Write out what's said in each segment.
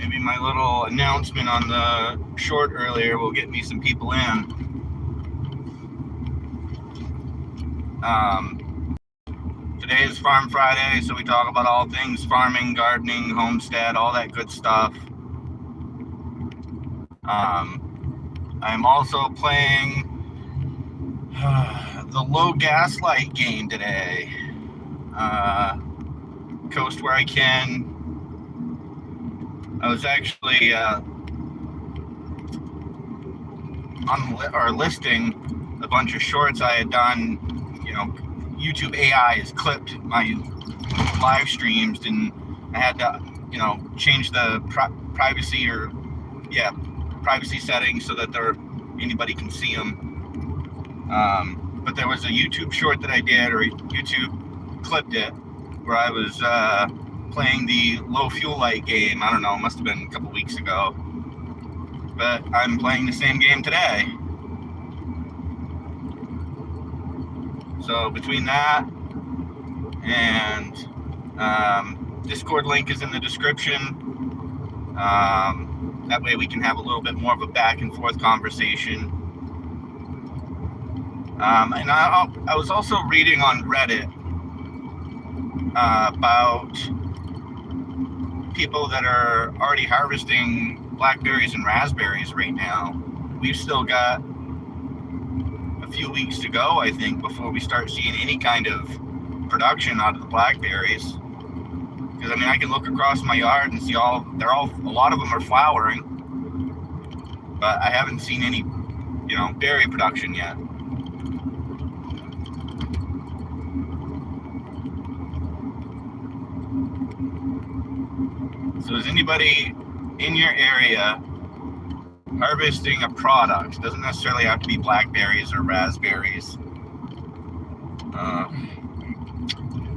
Maybe my little announcement on the short earlier will get me some people in. Today is Farm Friday, so we talk about all things farming, gardening, homestead, all that good stuff. I'm also playing the low gaslight game today. Coast where I can. I was actually on our listing a bunch of shorts I had done. YouTube AI has clipped my live streams, and I had to, change the privacy settings so that anybody can see them. But there was a YouTube short that I did, or YouTube clipped it, where I was playing the low fuel light game. I don't know, it must have been a couple weeks ago. But I'm playing the same game today. So between that and Discord link is in the description. That way we can have a little bit more of a back and forth conversation. And I was also reading on Reddit about people that are already harvesting blackberries and raspberries right now. We've still got a few weeks to go, I think, before we start seeing any kind of production out of the blackberries. Because I can look across my yard and see a lot of them are flowering, but I haven't seen any, berry production yet. So is anybody in your area harvesting a product? It doesn't necessarily have to be blackberries or raspberries.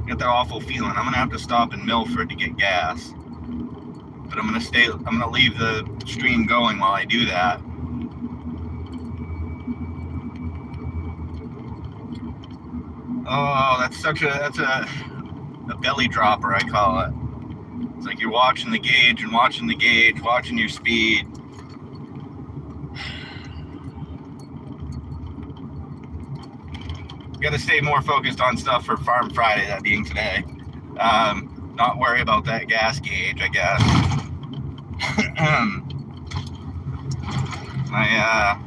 Get that awful feeling. I'm gonna have to stop in Milford to get gas, but I'm gonna leave the stream going while I do that. Oh, that's a belly dropper, I call it. It's like you're watching the gauge, watching your speed. Got to stay more focused on stuff for Farm Friday, that being today. Not worry about that gas gauge, I guess.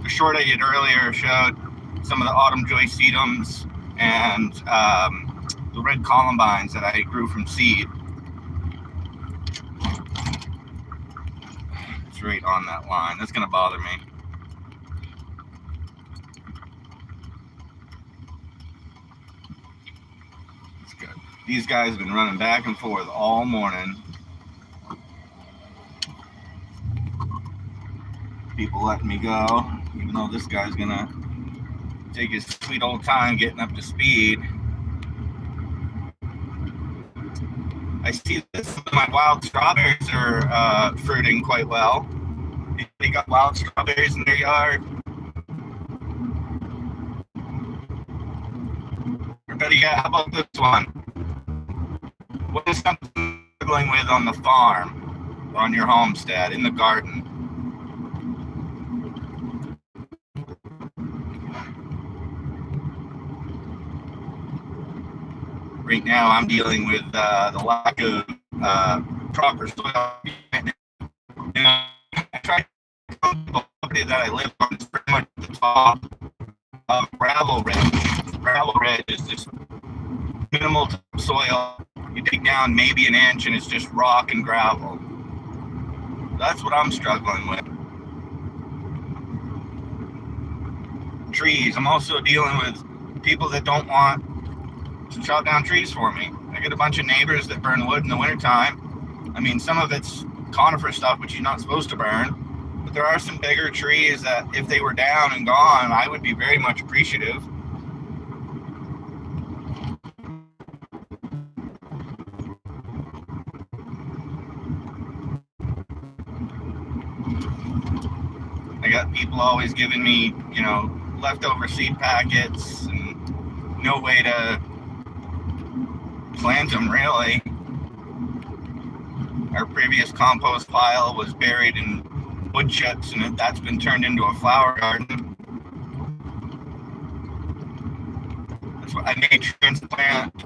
The short I did earlier showed some of the autumn joy sedums and the red columbines that I grew from seed. It's right on that line. That's going to bother me. These guys have been running back and forth all morning. People letting me go, even though this guy's gonna take his sweet old time getting up to speed. I see that some of my wild strawberries are fruiting quite well. They got wild strawberries in their yard. Or better yet, how about this one? What is something you're struggling with on the farm, or on your homestead, in the garden? Right now, I'm dealing with the lack of proper soil. I tried to come to the property that I live on. It's pretty much the top of gravel ridge. Gravel ridge is just minimal soil. You dig down maybe an inch and it's just rock and gravel. That's what I'm struggling with. Trees. I'm also dealing with people that don't want to chop down trees for me. I get a bunch of neighbors that burn wood in the wintertime. Some of it's conifer stuff, which you're not supposed to burn. But there are some bigger trees that if they were down and gone, I would be very much appreciative. I got people always giving me, leftover seed packets and no way to plant them, really. I Our previous compost pile was buried in wood chips, and that's been turned into a flower garden. That's what I may transplant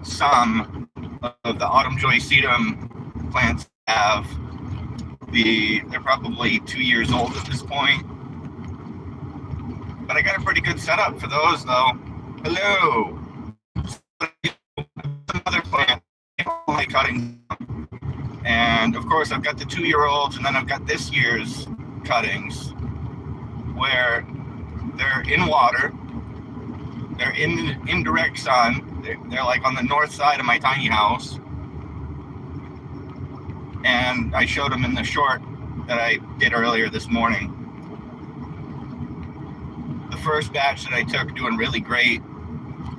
some of the autumn joy sedum plants. They're probably 2 years old at this point, but I got a pretty good setup for those though. Hello. Another plant, my cuttings, and of course I've got the 2-year-olds, and then I've got this year's cuttings where they're in water, they're in indirect sun, they're like on the north side of my tiny house, and I showed them in the short that I did earlier this morning. The first batch that I took doing really great.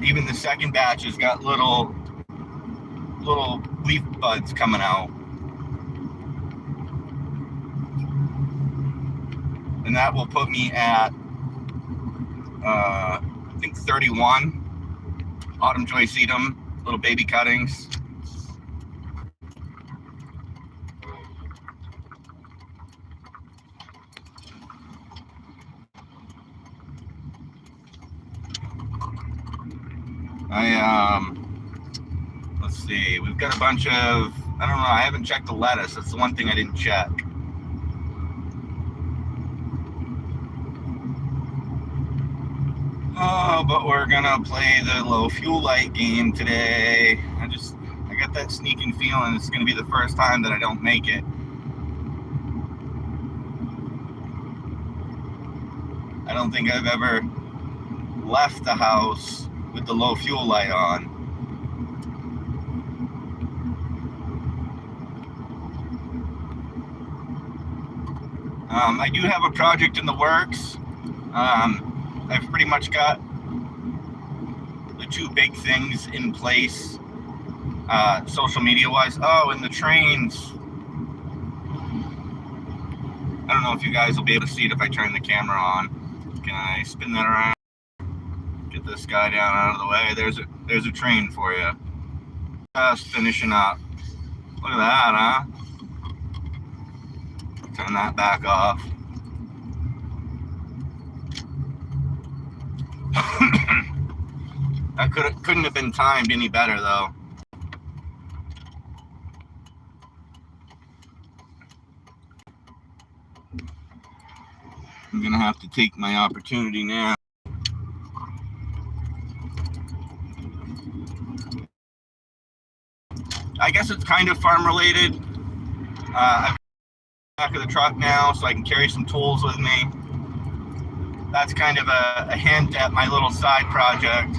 Even the second batch has got little leaf buds coming out. And that will put me at, I think 31 autumn joy sedum, little baby cuttings. Let's see, we've got a bunch of, I don't know, I haven't checked the lettuce. That's the one thing I didn't check. Oh, but we're gonna play the low fuel light game today. I got that sneaking feeling it's gonna be the first time that I don't make it. I don't think I've ever left the house with the low fuel light on. I do have a project in the works. I've pretty much got the two big things in place, social media wise. Oh, and the trains. I don't know if you guys will be able to see it if I turn the camera on. Can I spin that around? Get this guy down out of the way. There's a train for you. Just finishing up. Look at that, huh? Turn that back off. That couldn't have been timed any better though. I'm gonna have to take my opportunity now. I guess it's kind of farm related. I'm back of the truck now so I can carry some tools with me. That's kind of a hint at my little side project.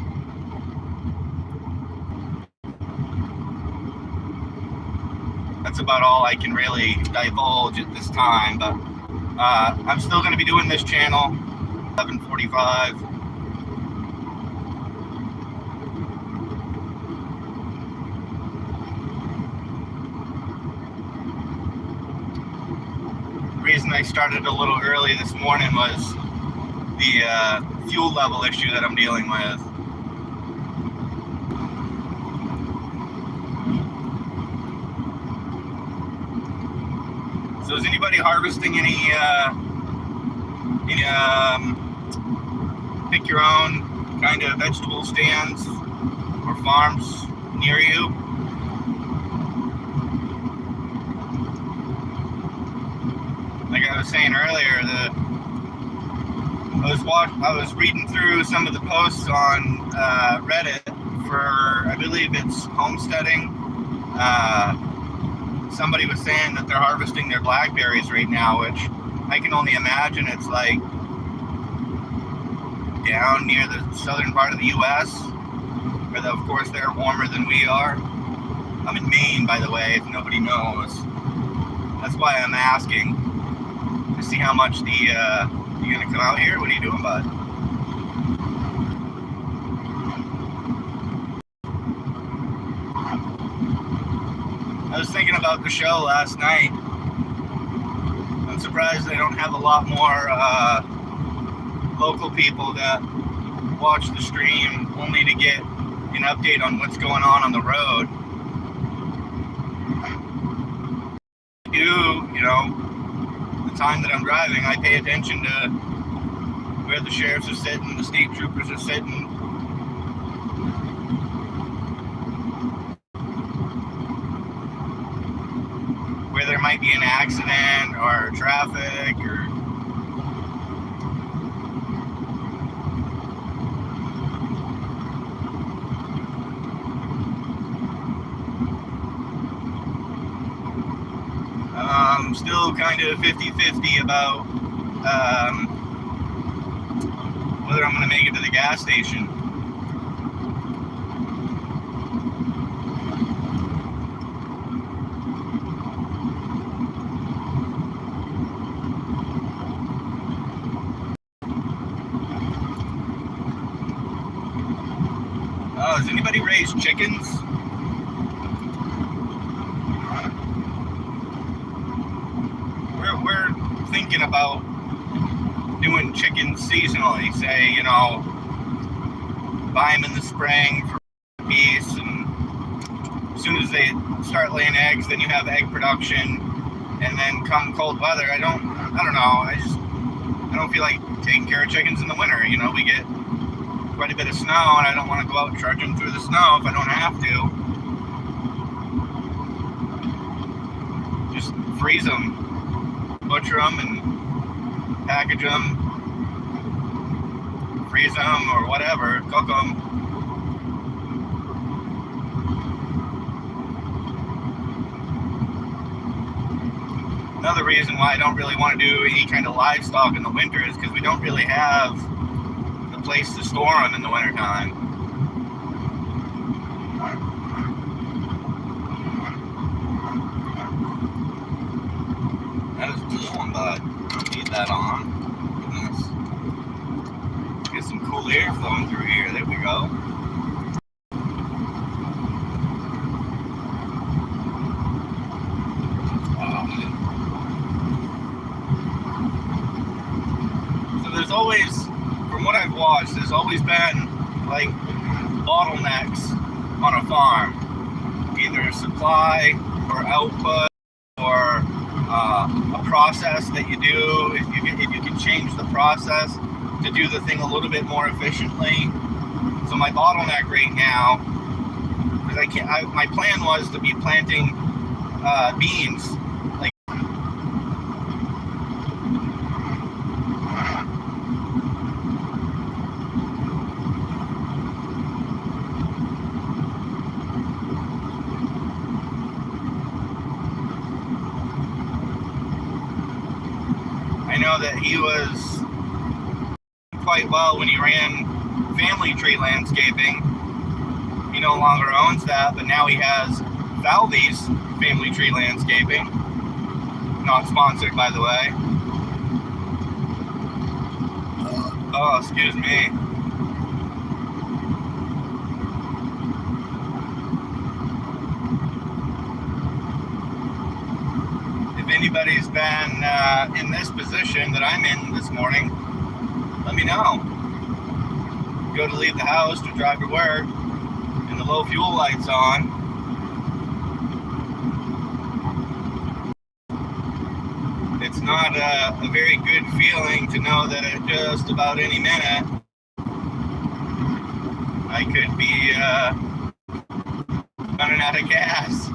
That's about all I can really divulge at this time, but I'm still going to be doing this channel, 11:45. The reason I started a little early this morning was the fuel level issue that I'm dealing with. So is anybody harvesting any pick your own kind of vegetable stands or farms near you? Like I was saying earlier, I was reading through some of the posts on Reddit for, I believe it's homesteading. Somebody was saying that they're harvesting their blackberries right now, which I can only imagine it's like down near the southern part of the U.S., where of course they're warmer than we are. I'm in Maine, by the way, if nobody knows. That's why I'm asking to see how much you gonna come out here? What are you doing, bud? I was thinking about the show last night. I'm surprised they don't have a lot more local people that watch the stream only to get an update on what's going on the road. the time that I'm driving, I pay attention to where the sheriffs are sitting, the state troopers are sitting. Where there might be an accident or traffic or I'm still kind of 50-50 about whether I'm going to make it to the gas station. Oh, does anybody raise chickens? We're thinking about doing chickens seasonally. Say, you know, buy them in the spring for a piece, and as soon as they start laying eggs, then you have egg production, and then come cold weather, I don't know. I don't feel like taking care of chickens in the winter. You know, we get quite a bit of snow, and I don't want to go out and charge them through the snow if I don't have to. Just freeze them, butcher them, and package them, freeze them, or whatever, cook them. Another reason why I don't really want to do any kind of livestock in the winter is because we don't really have the place to store them in the wintertime. That is cool, but need that on. Goodness. Get some cool air flowing through here. There we go. So there's always, from what I've watched, there's always been like bottlenecks on a farm. Either supply or output or a process that you do. If you can change the process to do the thing a little bit more efficiently. So my bottleneck right now, because my plan was to be planting beans. Like, I know that he was quite well when he ran Family Tree Landscaping. He no longer owns that, but now he has Valvy's Family Tree Landscaping. Not sponsored, by the way. Oh, excuse me. If anybody's been in this position that I'm in this morning, let me know. Go to leave the house to drive to work, and the low fuel light's on. It's not a very good feeling to know that at just about any minute I could be running out of gas.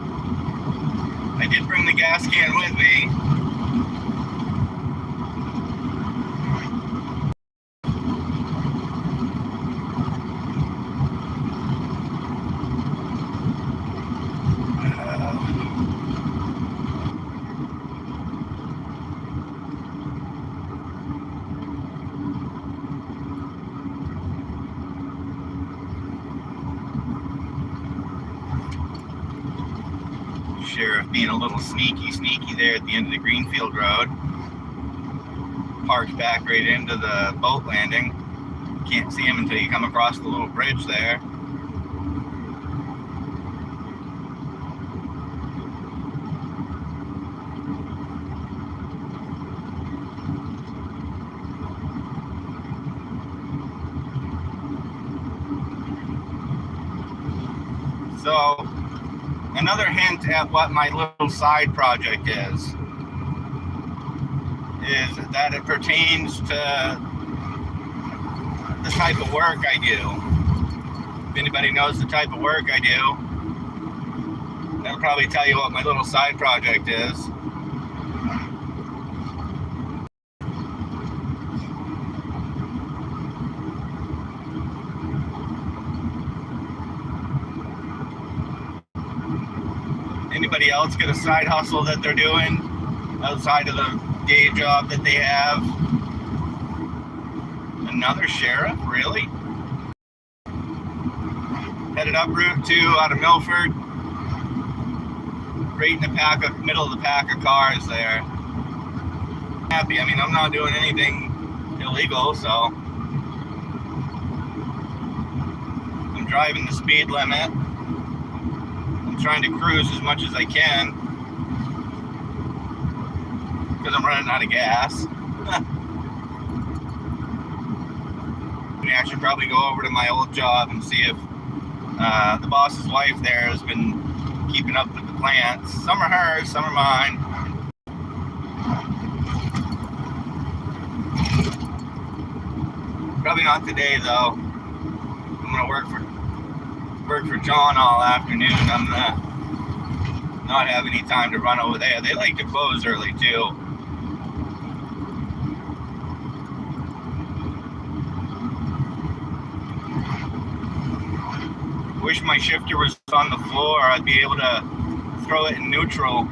I did bring the gas can with me. Sheriff being a little sneaky there at the end of the Greenfield Road. Parked back right into the boat landing. Can't see him until you come across the little bridge there. So, another hint at what my little side project is. is that it pertains to the type of work I do. If anybody knows the type of work I do, they'll probably tell you what my little side project is. Anybody else get a side hustle that they're doing outside of the day job that they have? Another sheriff, really? Headed up Route 2 out of Milford. Right in the middle of the pack of cars there. Happy. I mean, I'm not doing anything illegal, so I'm driving the speed limit. I'm trying to cruise as much as I can because I'm running out of gas. I should probably go over to my old job and see if the boss's wife there has been keeping up with the plants. Some are hers, some are mine. Probably not today though. I'm gonna work for John all afternoon. I'm gonna not have any time to run over there. They like to close early too. Wish my shifter was on the floor. I'd be able to throw it in neutral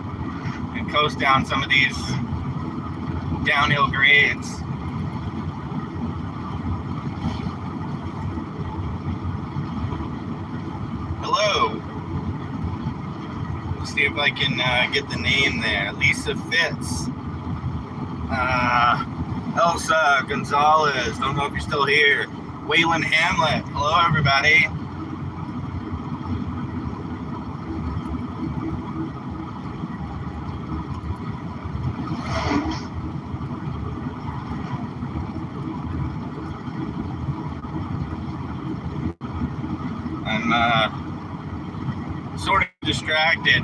and coast down some of these downhill grades. Hello. Let's see if I can get the name there. Lisa Fitz. Elsa Gonzalez. Don't know if you're still here. Waylon Hamlet. Hello, everybody. I'm sort of distracted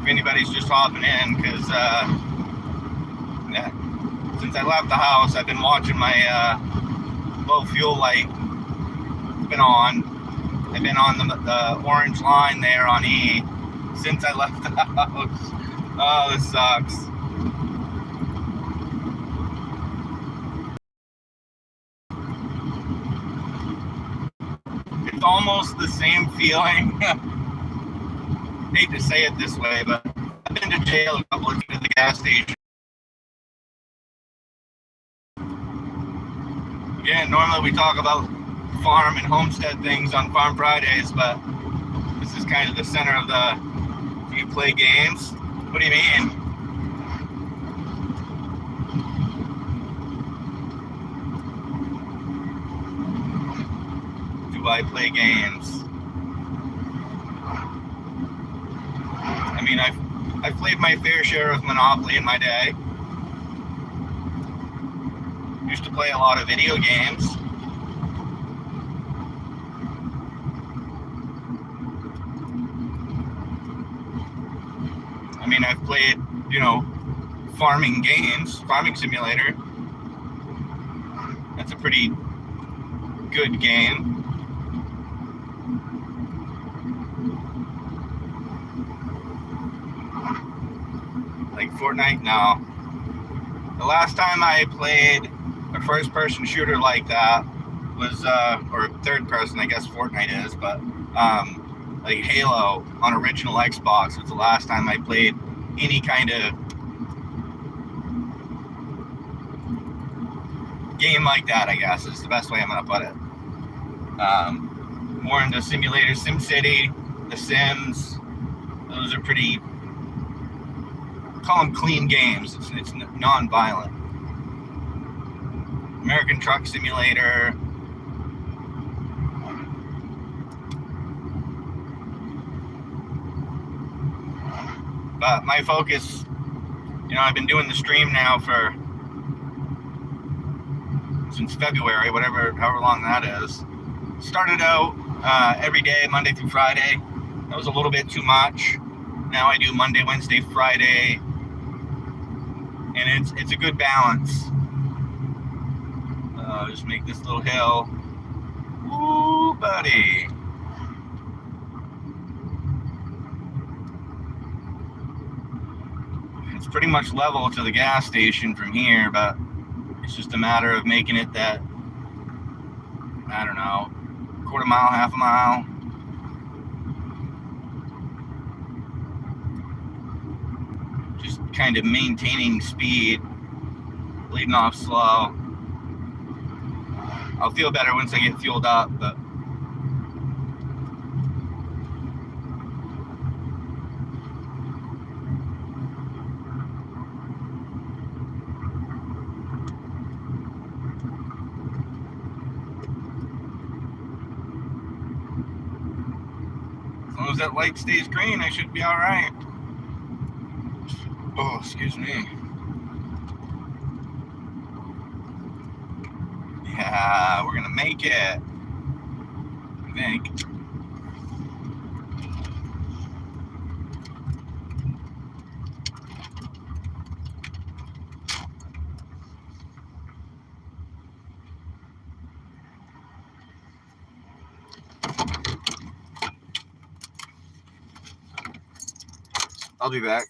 if anybody's just hopping in because since I left the house I've been watching my low fuel light. It's been on. I've been on the orange line there on E since I left the house. Oh, this sucks. It's almost the same feeling. Hate to say it this way, but I've been to jail a couple of times at the gas station. Again, normally we talk about farm and homestead things on Farm Fridays, but this is kind of the center of the, do you play games? What do you mean? Do I play games? I mean, I've played my fair share of Monopoly in my day. Used to play a lot of video games. I mean, I've played, farming games, Farming Simulator. That's a pretty good game. Like Fortnite? No. The last time I played a first-person shooter like that was, or third person, I guess Fortnite is, but like Halo on original Xbox was the last time I played any kind of game like that, I guess is the best way I'm gonna put it. More into simulators, SimCity, The Sims. Those are pretty, call them clean games. It's non-violent. American Truck Simulator. But my focus, I've been doing the stream now since February, however long that is. Started out every day, Monday through Friday. That was a little bit too much. Now I do Monday, Wednesday, Friday, and it's a good balance. Just make this little hill. Ooh, buddy. It's pretty much level to the gas station from here, but it's just a matter of making it that, I don't know, quarter mile, half a mile. Just kind of maintaining speed, leading off slow. I'll feel better once I get fueled up, but as long as that light stays green, I should be all right. Oh, excuse me. Yeah, we're gonna make it, I think. I'll be back.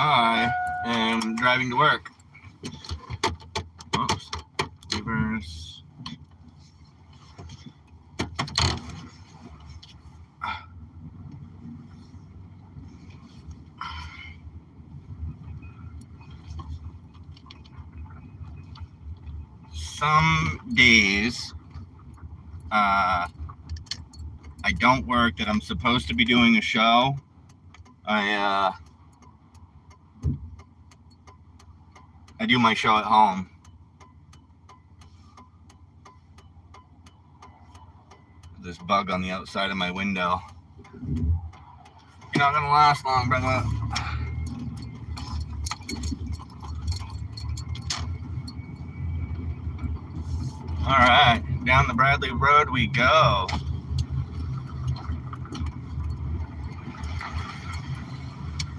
I am driving to work. Oops. Reverse. Some days I don't work that I'm supposed to be doing a show. I do my show at home. This bug on the outside of my window. You're not gonna last long, brother. All right, down the Bradley Road we go.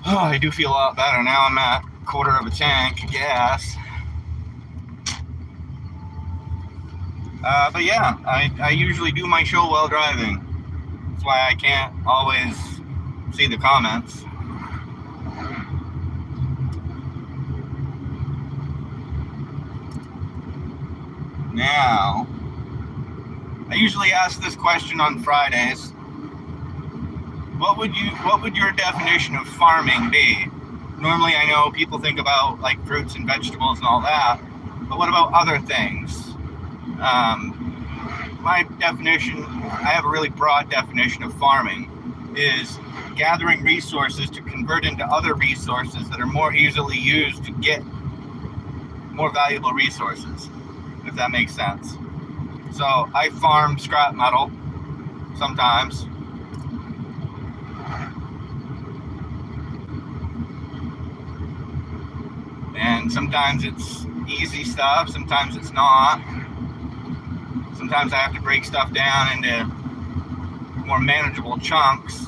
Oh, I do feel a lot better now. I'm at a quarter of a tank of gas. But yeah, I usually do my show while driving. That's why I can't always see the comments. Now, I usually ask this question on Fridays. What would your definition of farming be? Normally I know people think about like fruits and vegetables and all that, but what about other things? My definition, I have a really broad definition of farming, is gathering resources to convert into other resources that are more easily used to get more valuable resources, if that makes sense. So I farm scrap metal sometimes. And sometimes it's easy stuff, sometimes it's not. Sometimes I have to break stuff down into more manageable chunks.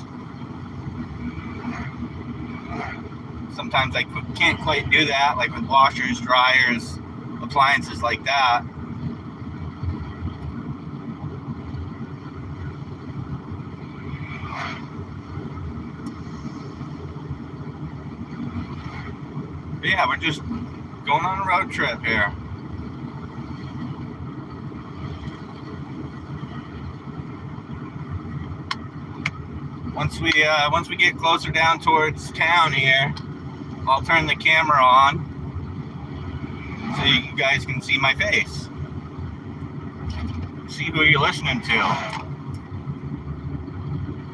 Sometimes I can't quite do that, like with washers, dryers, appliances like that. But yeah, we're just going on a road trip here. Once we get closer down towards town here, I'll turn the camera on so you guys can see my face. See who you're listening to.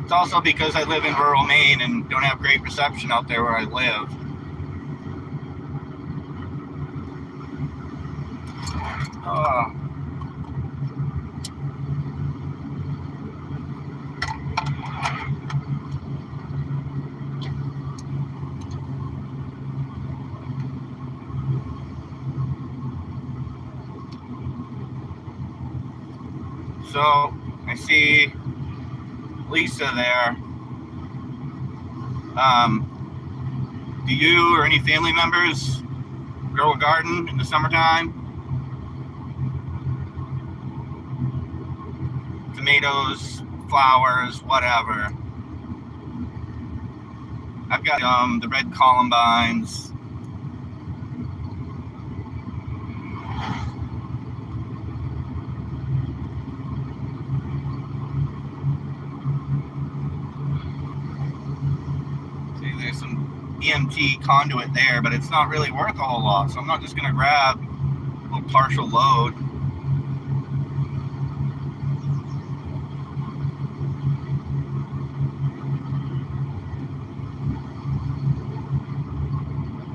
It's also because I live in rural Maine and don't have great reception out there where I live. So I see Lisa there. Do you or any family members grow a garden in the summertime? Tomatoes, flowers, whatever. I've got the red columbines. There's some EMT conduit there, but it's not really worth a whole lot, so I'm not just going to grab a little partial load.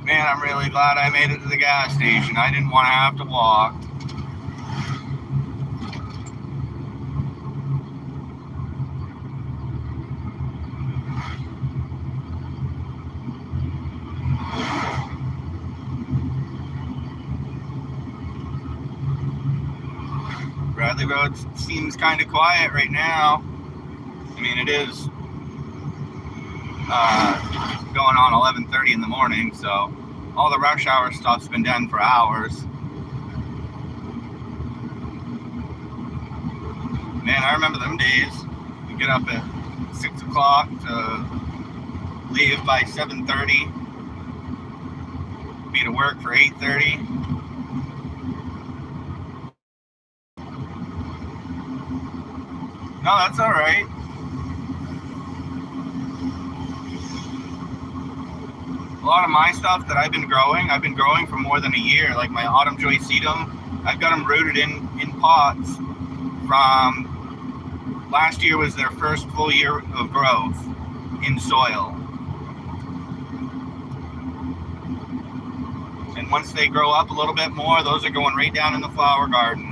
Man, I'm really glad I made it to the gas station. I didn't want to have to walk. Bradley Road seems kind of quiet right now. I mean, it is going on 11:30 in the morning, so all the rush hour stuff's been done for hours. Man, I remember them days. You get up at 6 o'clock to leave by 7:30, be to work for 8:30. No, that's all right. A lot of my stuff that I've been growing for more than a year, like my autumn joy sedum. I've got them rooted in pots from last year was their first full year of growth in soil. And once they grow up a little bit more, those are going right down in the flower garden.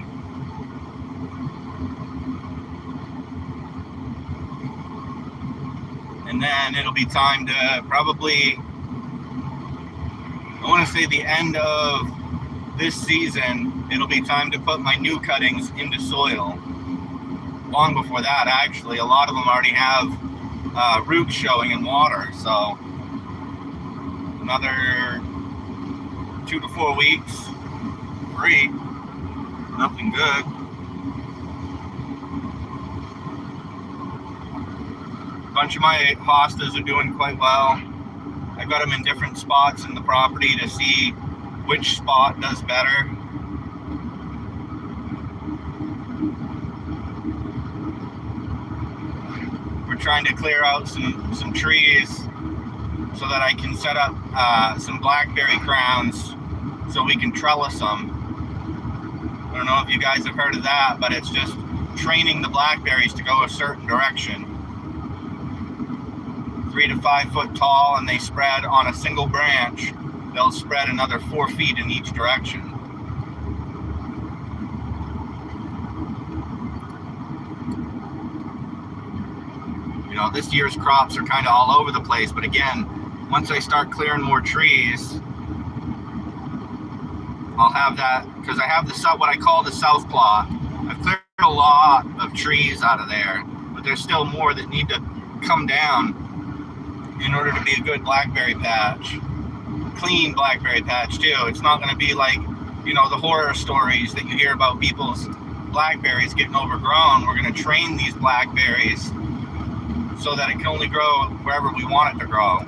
And then it'll be time to probably, I want to say the end of this season, it'll be time to put my new cuttings into soil. Long before that, actually, a lot of them already have roots showing in water, so another 2 to 4 weeks free. Nothing good. A bunch of my hostas are doing quite well. I got them in different spots in the property to see which spot does better. We're trying to clear out some trees so that I can set up some blackberry crowns so we can trellis them. I don't know if you guys have heard of that, but it's just training the blackberries to go a certain direction. 3 to 5 foot tall, and they spread on a single branch. They'll spread another 4 feet in each direction. You know, this year's crops are kind of all over the place, but again, once I start clearing more trees, I'll have that, because I have what I call the south plot. I've cleared a lot of trees out of there, but there's still more that need to come down in order to be a good blackberry patch. Clean blackberry patch too. It's not going to be like, you know, the horror stories that you hear about people's blackberries getting overgrown. We're going to train these blackberries so that it can only grow wherever we want it to grow.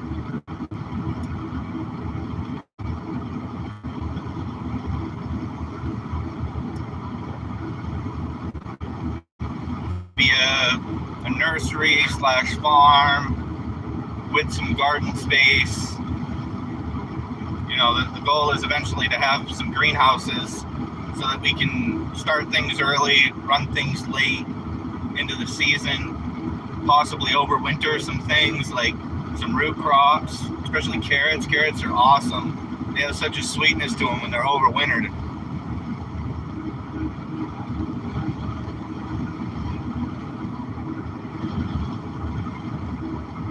Be a nursery / farm with some garden space. You know, the goal is eventually to have some greenhouses so that we can start things early, run things late into the season, possibly overwinter some things like some root crops, especially carrots. Carrots are awesome. They have such a sweetness to them when they're overwintered.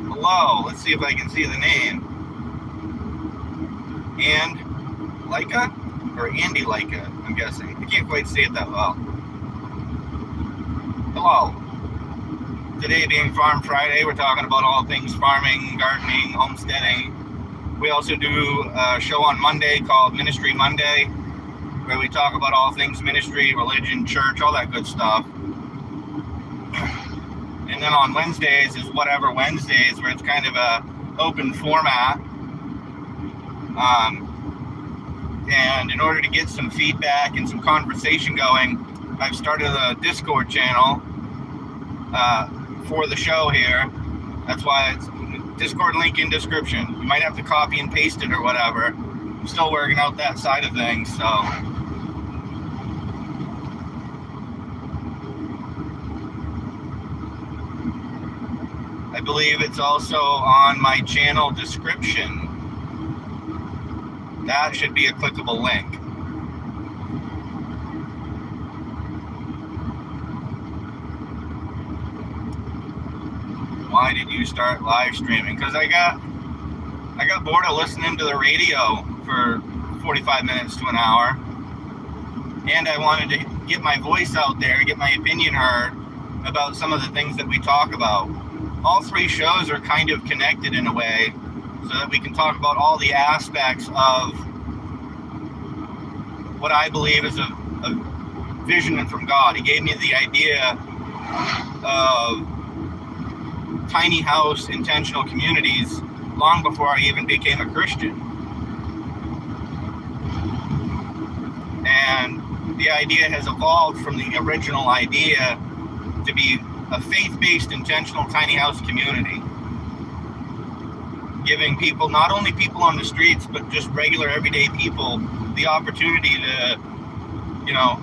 Hello, let's see if I can see the name. And Leica? Or Andy Leica, I'm guessing. I can't quite see it that well. Hello. Today being Farm Friday, we're talking about all things farming, gardening, homesteading. We also do a show on Monday called Ministry Monday, where we talk about all things ministry, religion, church, all that good stuff. And then on Wednesdays is Whatever Wednesdays, where it's kind of a open format. And in order to get some feedback and some conversation going, I've started a Discord channel for the show here. That's why it's Discord link in description. You might have to copy and paste it or whatever. I'm still working out that side of things, so. I believe it's also on my channel description. That should be a clickable link. Why did you start live streaming? Because I got bored of listening to the radio for 45 minutes to an hour. And I wanted to get my voice out there, get my opinion heard about some of the things that we talk about. All 3 shows are kind of connected in a way, so that we can talk about all the aspects of what I believe is a vision from God. He gave me the idea of tiny house intentional communities long before I even became a Christian. And the idea has evolved from the original idea to be a faith-based intentional tiny house community, giving people, not only people on the streets, but just regular everyday people, the opportunity to, you know,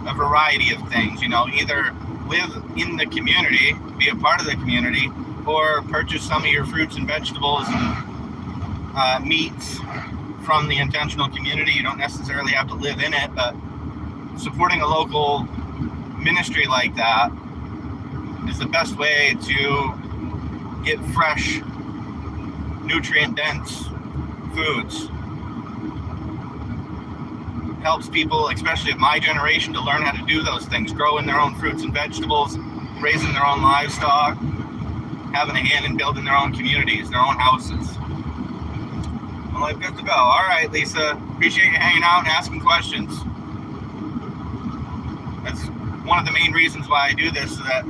a variety of things, you know, either live in the community, be a part of the community, or purchase some of your fruits and vegetables and meats from the intentional community. You don't necessarily have to live in it, but supporting a local ministry like that is the best way to get fresh, nutrient-dense foods. Helps people, especially of my generation, to learn how to do those things, growing their own fruits and vegetables, raising their own livestock, having a hand in building their own communities, their own houses. Well, I've got to go. All right, Lisa. Appreciate you hanging out and asking questions. That's one of the main reasons why I do this, so that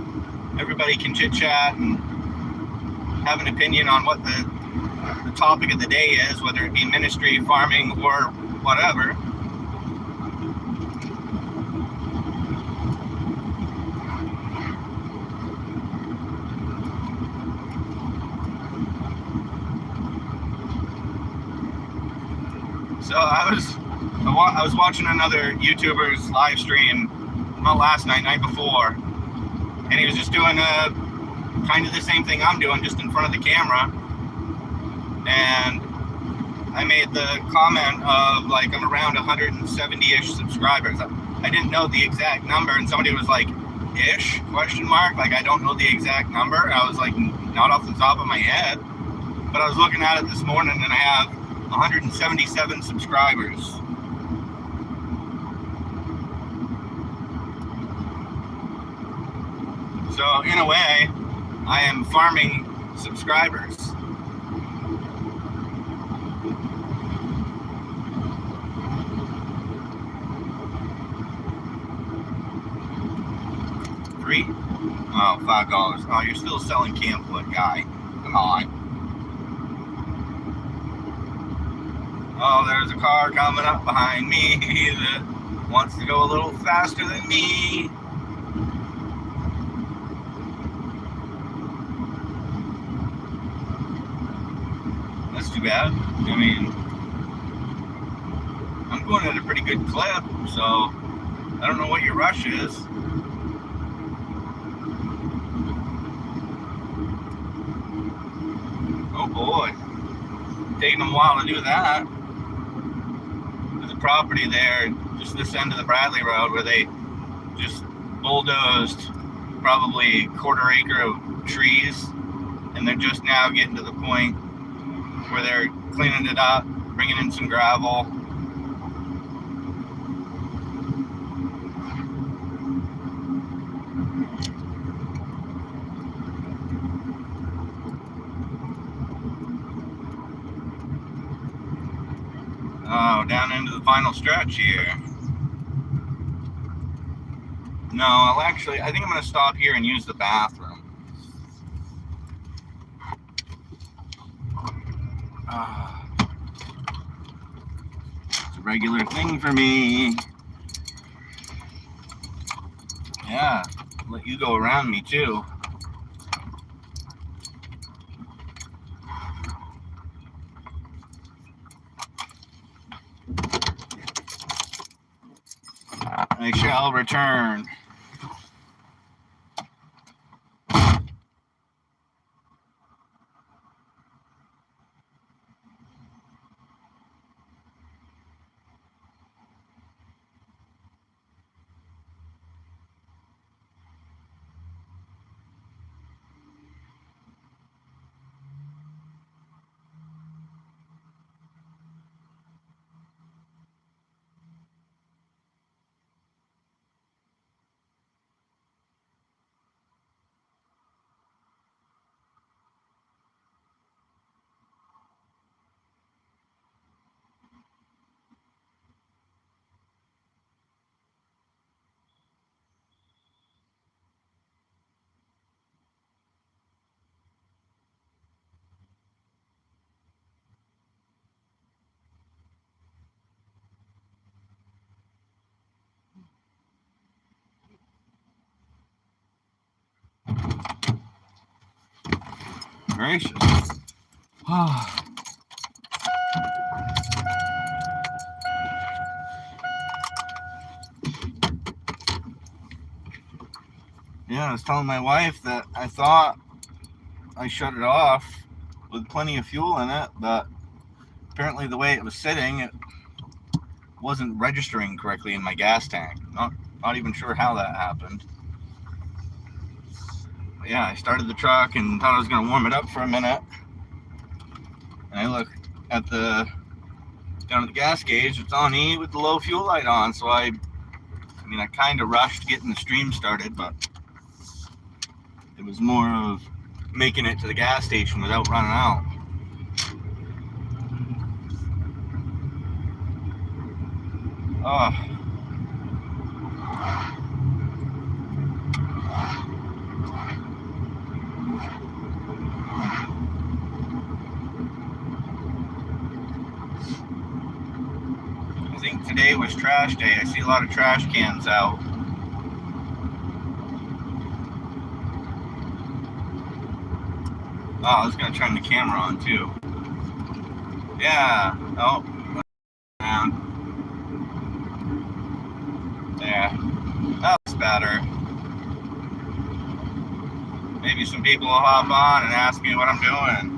everybody can chit-chat and have an opinion on what the topic of the day is, whether it be ministry, farming, or whatever. So I was watching another YouTuber's live stream, not last night, night before, and he was just doing kind of the same thing I'm doing, just in front of the camera. And I made the comment of, like, I'm around 170-ish subscribers. I didn't know the exact number, and somebody was like, ish, question mark, like, I don't know the exact number. I was like, not off the top of my head, but I was looking at it this morning, and I have 177 subscribers. So in a way, I am farming subscribers. Oh, $5. Oh, you're still selling camp wood, guy. Come on. Oh, there's a car coming up behind me that wants to go a little faster than me. That's too bad. I mean, I'm going at a pretty good clip, so I don't know what your rush is. Oh boy, taking them a while to do that. There's a property there, just this end of the Bradley Road, where they just bulldozed probably a quarter acre of trees, and they're just now getting to the point where they're cleaning it up, bringing in some gravel. Oh, down into the final stretch here. No, I think I'm going to stop here and use the bathroom. It's a regular thing for me. Yeah, let you go around me too. I shall return. Gracious. Yeah, I was telling my wife that I thought I shut it off with plenty of fuel in it, but apparently the way it was sitting, it wasn't registering correctly in my gas tank. Not even sure how that happened. But yeah, I started the truck and thought I was going to warm it up for a minute. And I look at down at the gas gauge, it's on E with the low fuel light on. So I kind of rushed getting the stream started, but it was more of making it to the gas station without running out. Oh. I think today was trash day. I see a lot of trash cans out. Oh, I was going to turn the camera on too. Yeah. Oh. There. That's better. Maybe some people will hop on and ask me what I'm doing.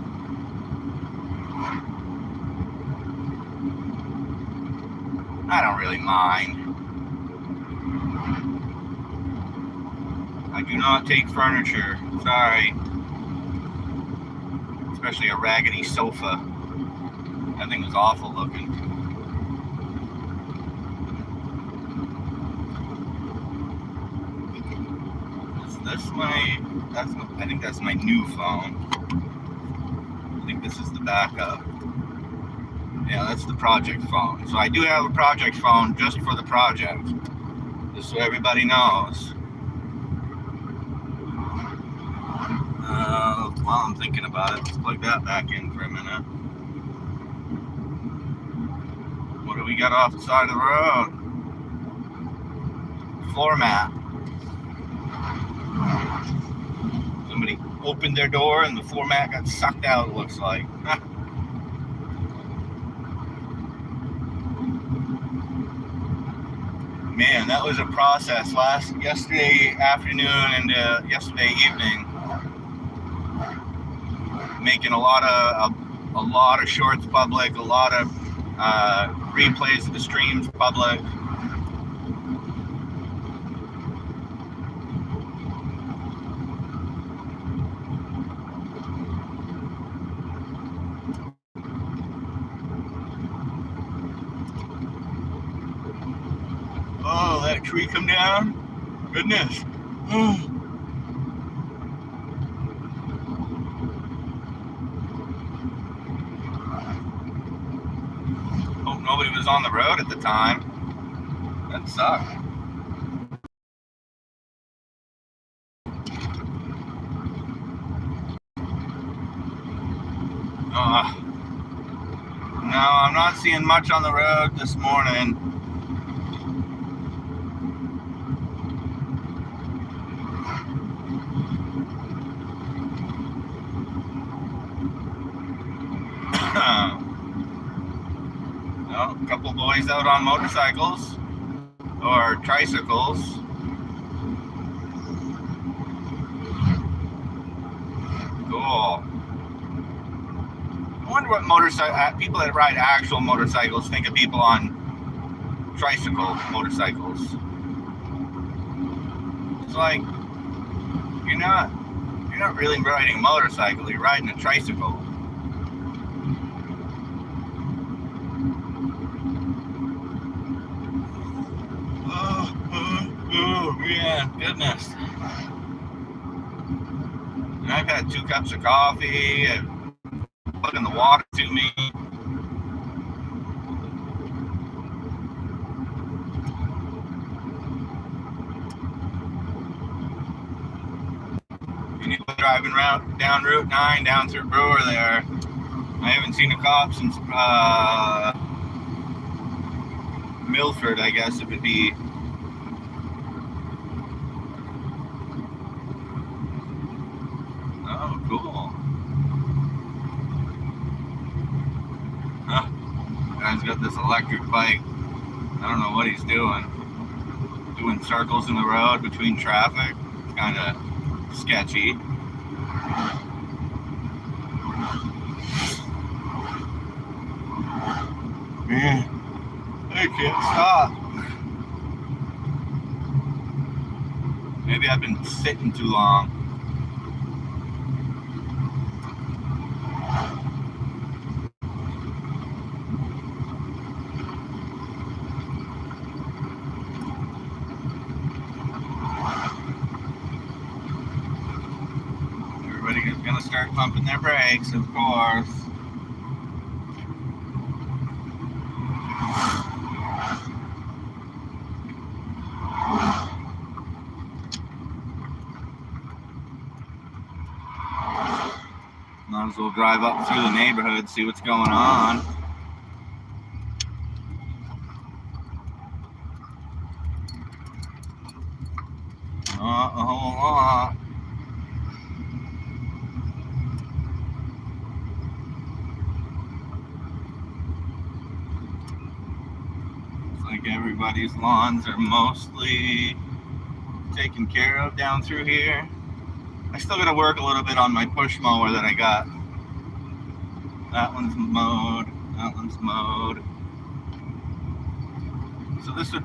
I don't really mind. I do not take furniture. Sorry. Especially a raggedy sofa. That thing was awful looking. Is this my... I think that's my new phone. I think this is the backup. Yeah, that's the project phone. So I do have a project phone just for the project. Just so everybody knows. While I'm thinking about it, let's plug that back in for a minute. What do we got off the side of the road? Floor mat. Somebody opened their door and the floor mat got sucked out, it looks like. Man, that was a process. Yesterday afternoon and yesterday evening, making a lot of shorts public, a lot of replays of the streams public. Oh, that tree come down? Goodness. Hope nobody was on the road at the time. That sucked. No, I'm not seeing much on the road this morning. No, a couple boys out on motorcycles or tricycles. Cool. I wonder what people that ride actual motorcycles think of people on tricycle motorcycles. It's like you're not really riding a motorcycle, you're riding a tricycle. Oh man, goodness. And I've had 2 cups of coffee and plugging the water to me. Driving down Route 9 down through Brewer there. I haven't seen a cop since Milford, I guess it would be. Oh, cool. Huh. Guy's got this electric bike. I don't know what he's doing. Doing circles in the road between traffic. It's kind of sketchy. Man, I can't stop. Maybe I've been sitting too long. Everybody's gonna start pumping their brakes, of course. Might as well drive up through the neighborhood, see what's going on. Not a whole lot. Looks like everybody's lawns are mostly taken care of down through here. I still gotta work a little bit on my push mower that I got. That one's mowed. That one's mowed. So this would...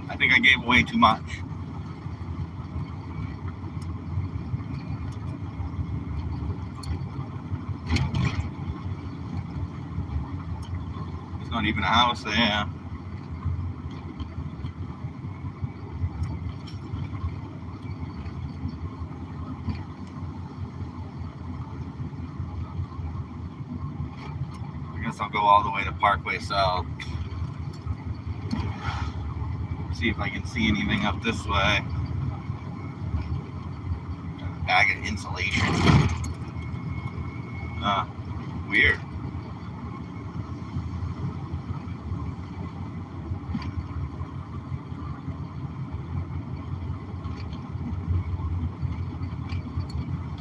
I think I gave away too much. There's not even a house there. I guess I'll go all the way to Parkway South. See if I can see anything up this way. Bag of insulation. Weird.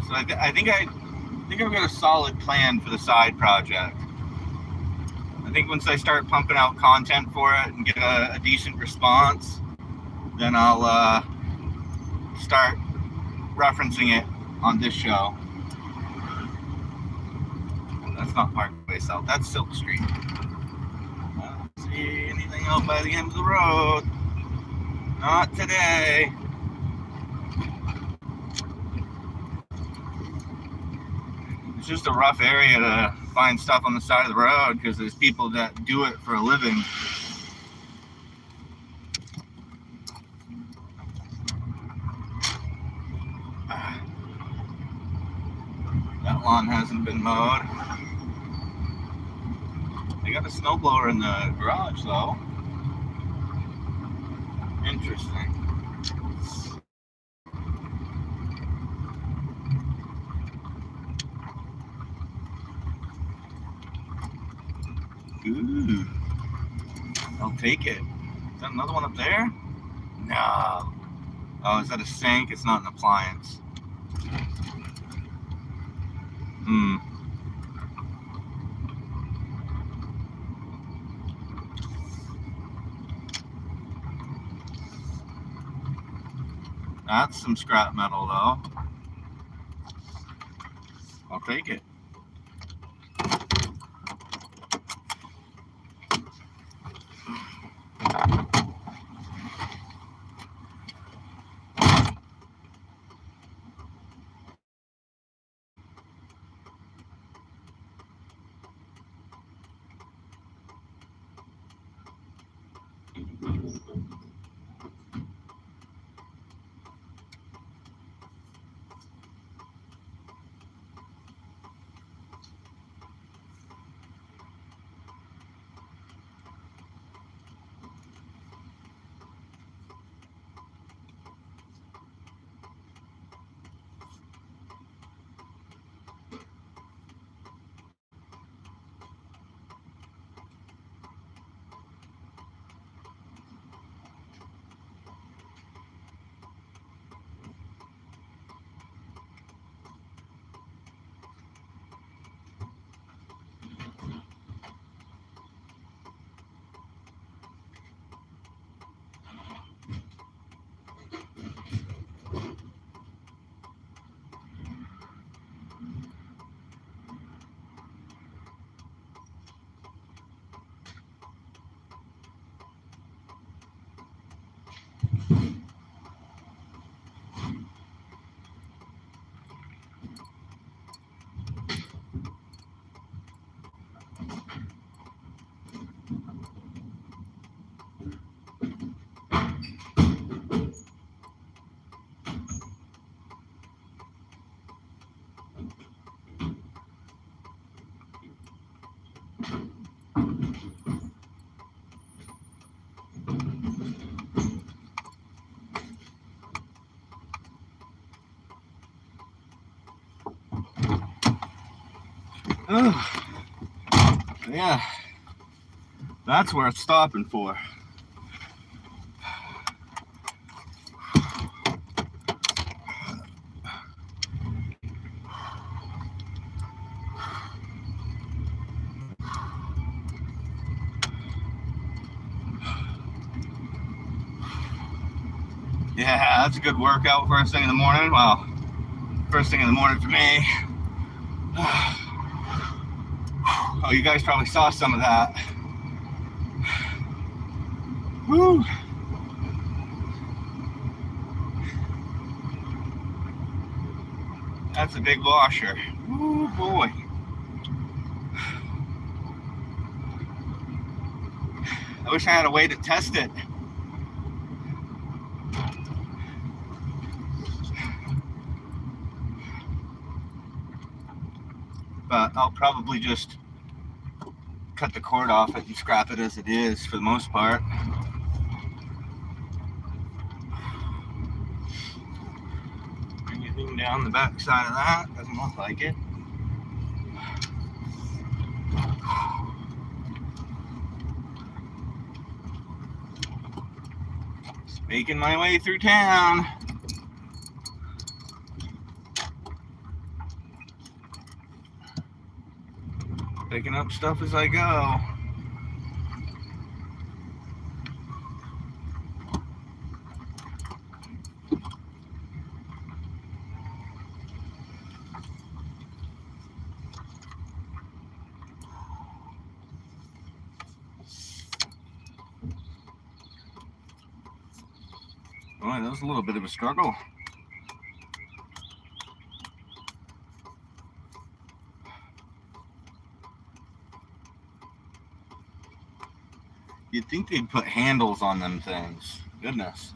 So I think I've got a solid plan for the side project. I think once I start pumping out content for it and get a decent response, then I'll start referencing it on this show. That's not Parkway South, that's Silk Street. I don't see anything out by the end of the road. Not today. It's just a rough area to find stuff on the side of the road because there's people that do it for a living. That lawn hasn't been mowed. They got a snowblower in the garage though. Interesting. Ooh, I'll take it. Is that another one up there? No. Oh, is that a sink? It's not an appliance. That's some scrap metal though. I'll take it. Yeah, that's worth stopping for. Yeah, that's a good workout first thing in the morning. Well, first thing in the morning for me. Oh, you guys probably saw some of that. Woo. That's a big washer. Oh boy. I wish I had a way to test it. But I'll probably just cut the cord off it and scrap it as it is for the most part. Anything down the back side of that? Doesn't look like it. Just making my way through town. Picking up stuff as I go. Boy, that was a little bit of a struggle. You'd think they'd put handles on them things. Goodness.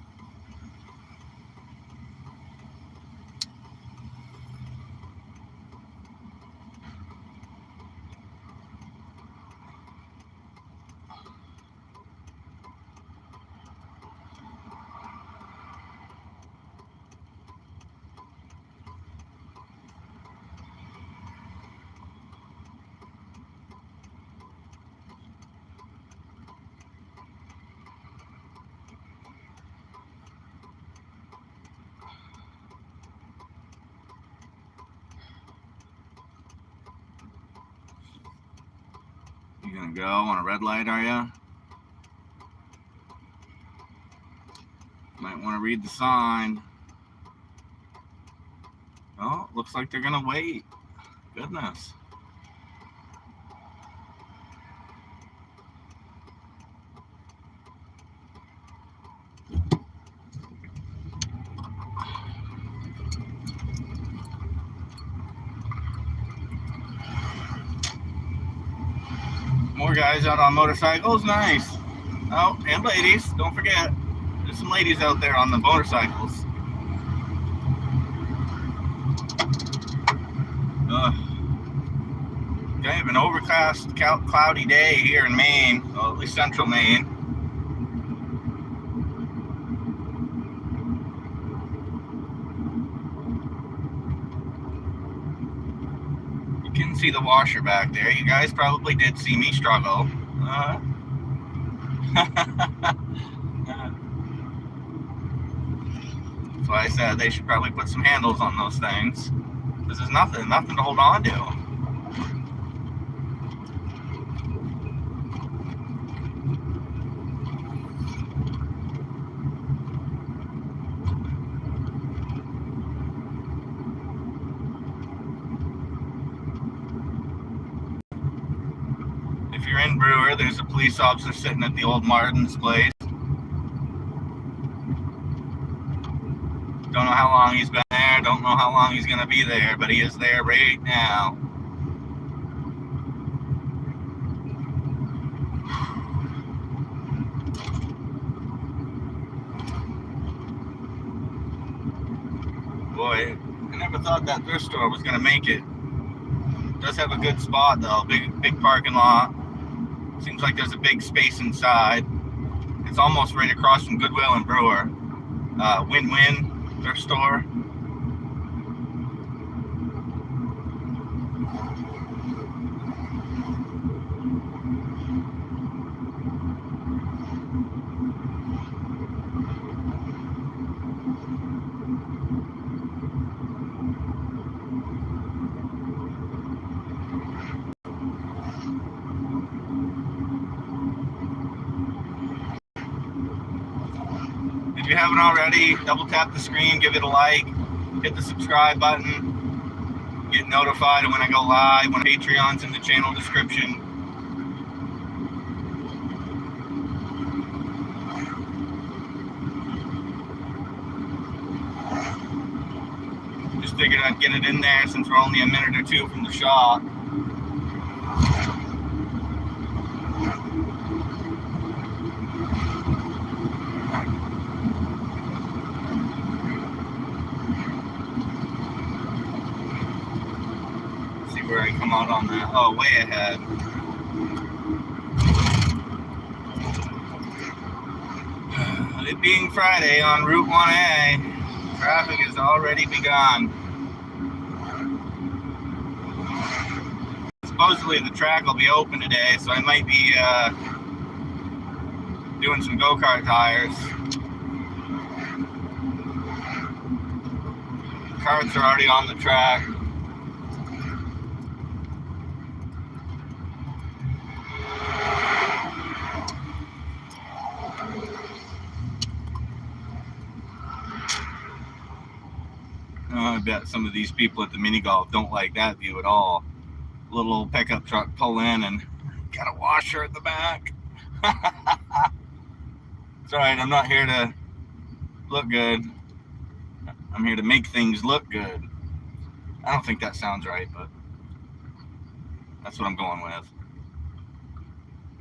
You gonna go on a red light, are ya? Might want to read the sign. Oh, looks like they're gonna wait. Goodness. More guys out on motorcycles, nice. Oh, and ladies, don't forget, there's some ladies out there on the motorcycles. Kind of an overcast, cloudy day here in Maine, well, at least central Maine. You can see the washer back there. You guys probably did see me struggle. That's why I said they should probably put some handles on those things. This is nothing to hold on to. If you're in Brewer, there's a police officer sitting at the old Martin's place. Don't know how long he's been there, don't know how long he's going to be there, but he is there right now. Boy, I never thought that thrift store was going to make it. It does have a good spot though, big parking lot. Seems like there's a big space inside. It's almost right across from Goodwill and Brewer. Win-win thrift store. If you haven't already, double tap the screen, give it a like, hit the subscribe button, get notified when I go live, when Patreon's in the channel description. Just figured I'd get it in there since we're only a minute or two from the shop. See where I come out on that. Oh, way ahead. It being Friday on Route 1A. Traffic has already begun. Supposedly the track will be open today, so I might be doing some go-kart tires. Carts are already on the track. I bet some of these people at the mini golf don't like that view at all. Little old pickup truck pull in and got a washer at the back. It's alright, I'm not here to look good. I'm here to make things look good. I don't think that sounds right, but that's what I'm going with.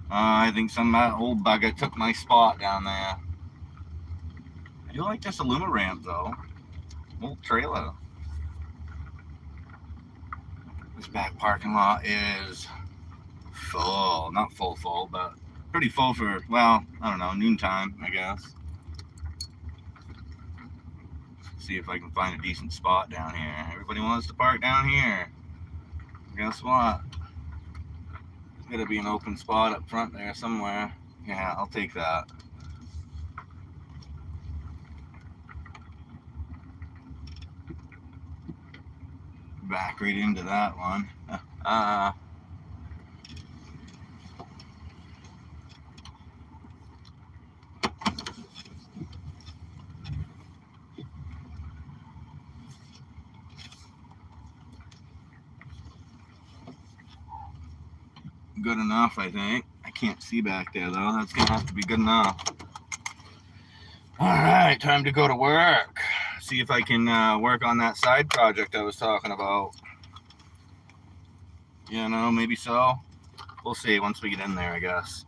I think some old bugger took my spot down there. I do like this Illuma ramp though. Old trailer. This back parking lot is full. Not full, but pretty full for, well, I don't know, noontime, I guess. See if I can find a decent spot down here. Everybody wants to park down here. Guess what? There's gotta be an open spot up front there somewhere. Yeah, I'll take that. Back right into that one. Good enough, I think. I can't see back there though. That's gonna have to be good enough. All right, time to go to work. See if I can work on that side project I was talking about. You know, maybe so. We'll see once we get in there, I guess.